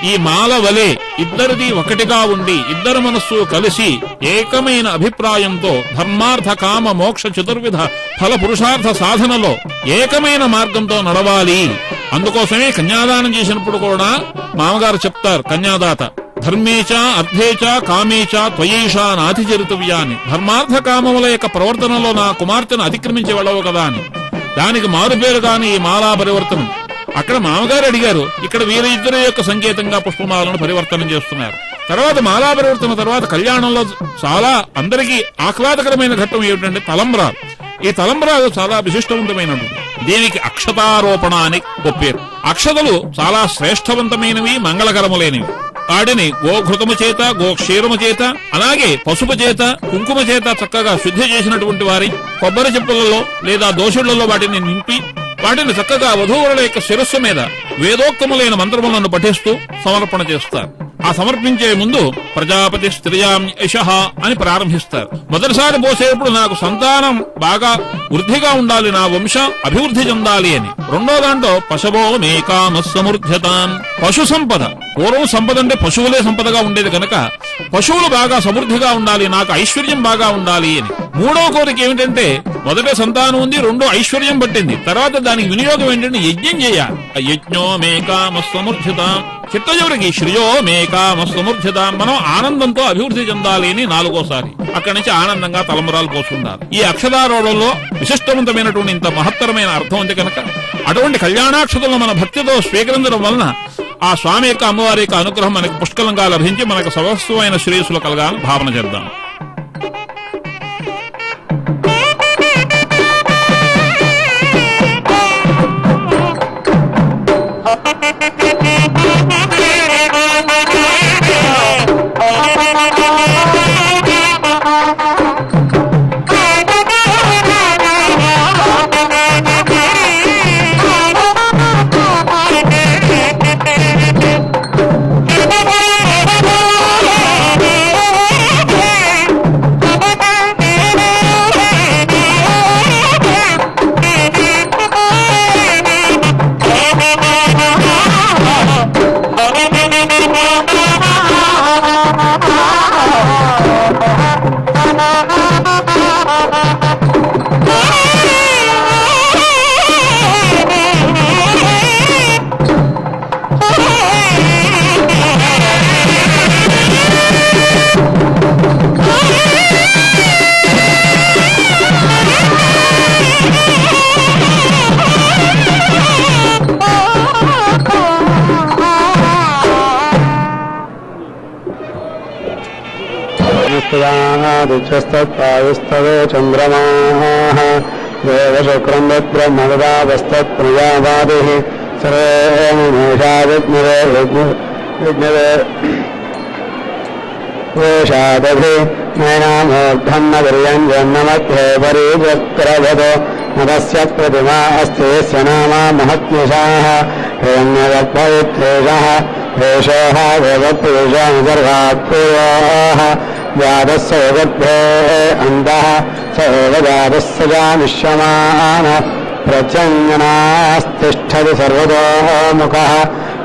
ఈ మాల వలె ఇద్దరిది ఒకటిగా ఉండి ఇద్దరు మనస్సు కలిసి ఏకమైన అభిప్రాయంతో ధర్మార్థ కామ మోక్ష చతుర్విధ ఫల పురుషార్థ సాధనలో ఏకమైన మార్గంతో నడవాలి. అందుకోసమే కన్యాదానం చేసినప్పుడు కూడా మామగారు చెప్తారు, కన్యాదాత ధర్మేచ అర్థేచ కామేచ త్వయేషా నాతిచరితవ్యా అని. ధర్మార్థ కామముల యొక్క ప్రవర్తనలో నా కుమార్తెను అతిక్రమించి వెళ్ళవు కదా అని. దానికి మారుపేరు కాని ఈ మాలా పరివర్తనం. అక్కడ మామగారు అడిగారు, ఇక్కడ వీరిద్దరి యొక్క సంకేతంగా పుష్పమాలను పరివర్తనం చేస్తున్నారు. తర్వాత మాలా పరివర్తన తర్వాత కళ్యాణంలో చాలా అందరికీ ఆహ్లాదకరమైన ఘట్టం ఏమిటంటే తలంబ్రాలు. ఈ తలంబ్రాలు చాలా విశిష్టవంతమైనవి. దీనికి అక్షతారోపణ అని పేరు. అక్షతలు చాలా శ్రేష్టవంతమైనవి, మంగళకరములైనవి. వాటిని గోఘృతము చేత, గోక్షీరము చేత, అలాగే పసుపు చేత, కుంకుమ చేత చక్కగా శుద్ధి చేసినటువంటి వారి కొబ్బరి చెప్పులలో లేదా దోషులలో వాటిని నింపి వాటిని చక్కగా వధూవరుల యొక్క శిరస్సు మీద వేదోక్తములైన మంత్రములను పఠిస్తూ సమర్పణ చేస్తారు. ఆ సమర్పించే ముందు ప్రజాపతి స్త్రియాం యశః అని ప్రారంభిస్తారు. మొదటిసారి పోసేటప్పుడు నాకు సంతానం బాగా వృద్ధిగా ఉండాలి, నా వంశం అభివృద్ధి చెందాలి అని. రెండో దాంట్లో పశవో మేకామ సమృద్ధ్యతాం, పశు సంపద. పూర్వం సంపద అంటే పశువులే సంపదగా ఉండేది కనుక పశువులు బాగా సమృద్ధిగా ఉండాలి, నాకు ఐశ్వర్యం బాగా ఉండాలి అని. మూడో కోరిక ఏమిటంటే, మొదట సంతానం ఉంది, రెండో ఐశ్వర్యం పట్టింది, తర్వాత దానికి వినియోగం ఏంటంటే యజ్ఞం చేయాలి. యజ్ఞో మేకామ సమృద్ధ్యతాం, చిట్ట చివరికి శ్రియో మేకామ సమృద్ధ్యతాం, మనం ఆనందంతో అభివృద్ధి చెందాలి అని నాలుగోసారి. అక్కడి నుంచి ఆనందంగా తలంబరాలు పోసుకుంటారు. ఈ అక్షరారోఢంలో విశిష్టవంతమైనటువంటి ఇంత మహత్తరమైన అర్థం ఉంది కనుక అటువంటి కళ్యాణాక్షతలను మన భక్తితో స్వీకరించడం వలన ఆ స్వామి యొక్క అమ్మవారి యొక్క అనుగ్రహం మనకు పుష్కలంగా లభించి మనకు సమస్తమైన శ్రేయస్సులు కలగాలని భావన చేద్దాం. స్తత్పాయుస్తవే చంద్రమాః దేవశుక్రం బ్రహ్మవదావస్తత్ప్రజావాదిః సర్వేషాదిజ్ఞవే వేషాదభి నయనామూర్ధన్న విర్యంజన్నమధ్యే పరీచక్రవదో నమస్య ప్రతిమా అస్తి యస్య నామా మహత్యశాః హిరణ్యగర్భవిత్రేషः వేషోః దేవపురుషాः సర్వాత్ పూర్వాः వ్యాధస్య గర్భే అంధః స ఏవ జాతస్య జానిష్యమాన ప్రత్యంజనాస్తిష్ఠతి సర్వతోముఖః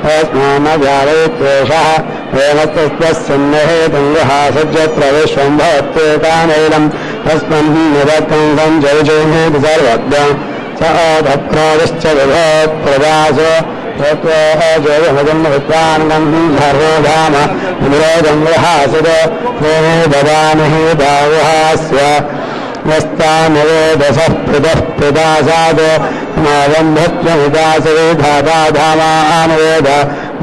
తస్మాన్న వ్యాధైత్యేషः ప్రేమస్తస్మిన్నేతుం విహాసజ్యత్ర విశ్వం భవత్యేకానైలం తస్మిన్ నిరతం సంజయజేతి సర్వజ్ఞ సోదప్రోదిశ్చ విభోత్ప్రదాసో జోజమజన్మవిద్వాంగం ధర్మోధామ విరోధం విహాసద దదామహి దావహాస్య నస్తానవేదసః పృథః ప్రదాసాదో నావంధత్వమిదాసే ధాతాధామానవేద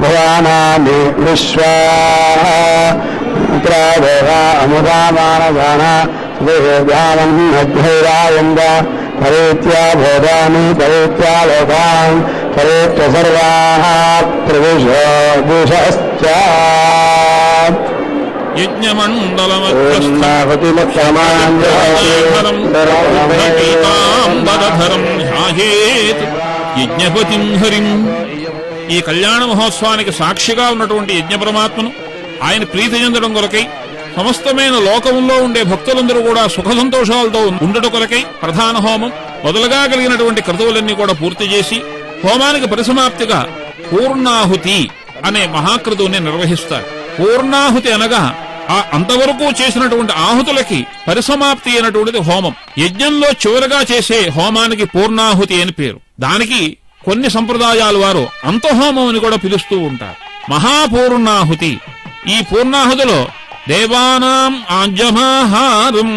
భవానామి విశ్వా దేవా అముదామానదాన దేవ్యానం అద్భైరాయంద పరేత్యా భోగాని పరేత్యా లోకాన్ పరేత్య సర్వాః ప్రవిశో దిశశ్చ యజ్ఞపతిం హరిం. ఈ కళ్యాణ మహోత్సవానికి సాక్షిగా ఉన్నటువంటి యజ్ఞ పరమాత్మను ఆయన ప్రీతి చెందడం కొరకై సమస్తమైన లోకంలో ఉండే భక్తులందరూ కూడా సుఖ సంతోషాలతో ఉండట కొరకై ప్రధాన హోమం మొదలుగా కలిగినటువంటి క్రతువులన్నీ కూడా పూర్తి చేసి హోమానికి పరిసమాప్తిగా పూర్ణాహుతి అనే మహాక్రతువుని నిర్వహిస్తారు. పూర్ణాహుతి అనగా ఆ అంతవరకు చేసినటువంటి ఆహుతులకి పరిసమాప్తి అయినటువంటిది హోమం. యజ్ఞంలో చివరగా చేసే హోమానికి పూర్ణాహుతి అని పేరు. దానికి కొన్ని సంప్రదాయాల వారు అంతహోమం అని కూడా పిలుస్తూ ఉంటారు. మహాపూర్ణాహుతి. ఈ పూర్ణాహుతిలో దేవానాం ఆజ్యమాహారం,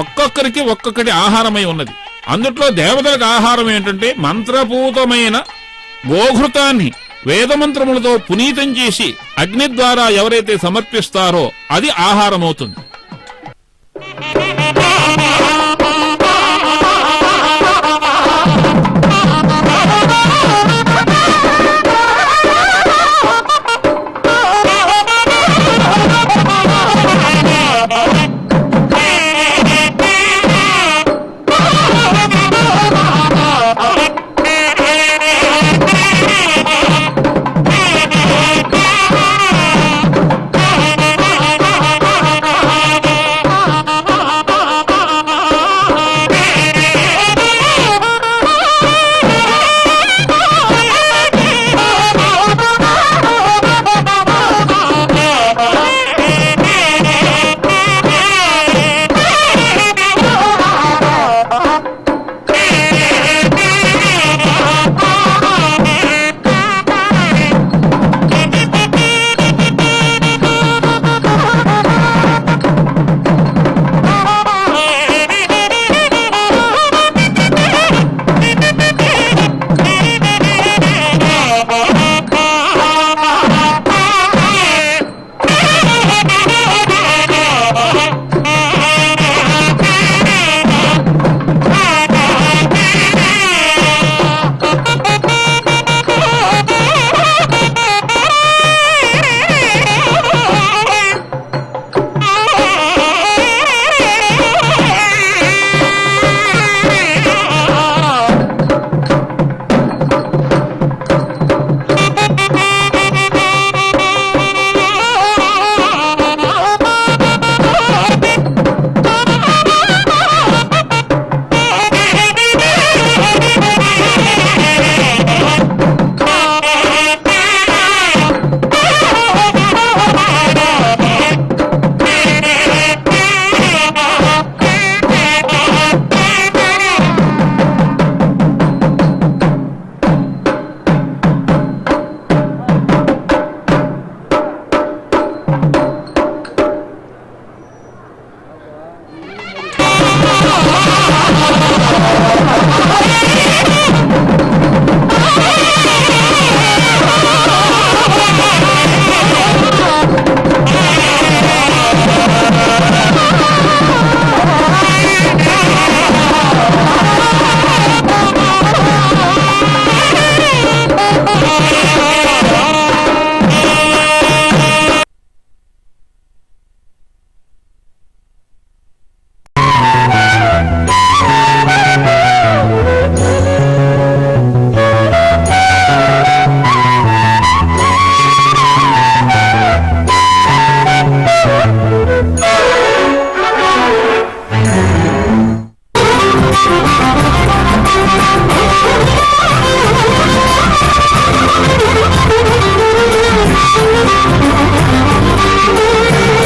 ఒక్కొక్కరికి ఒక్కొక్కటి ఆహారమై ఉన్నది. అందుట్లో దేవతలకు ఆహారం ఏంటంటే మంత్రపూతమైన గోఘృతాన్ని వేదమంత్రములతో పునీతం చేసి అగ్ని ద్వారా ఎవరైతే సమర్పిస్తారో అది ఆహారమవుతుంది.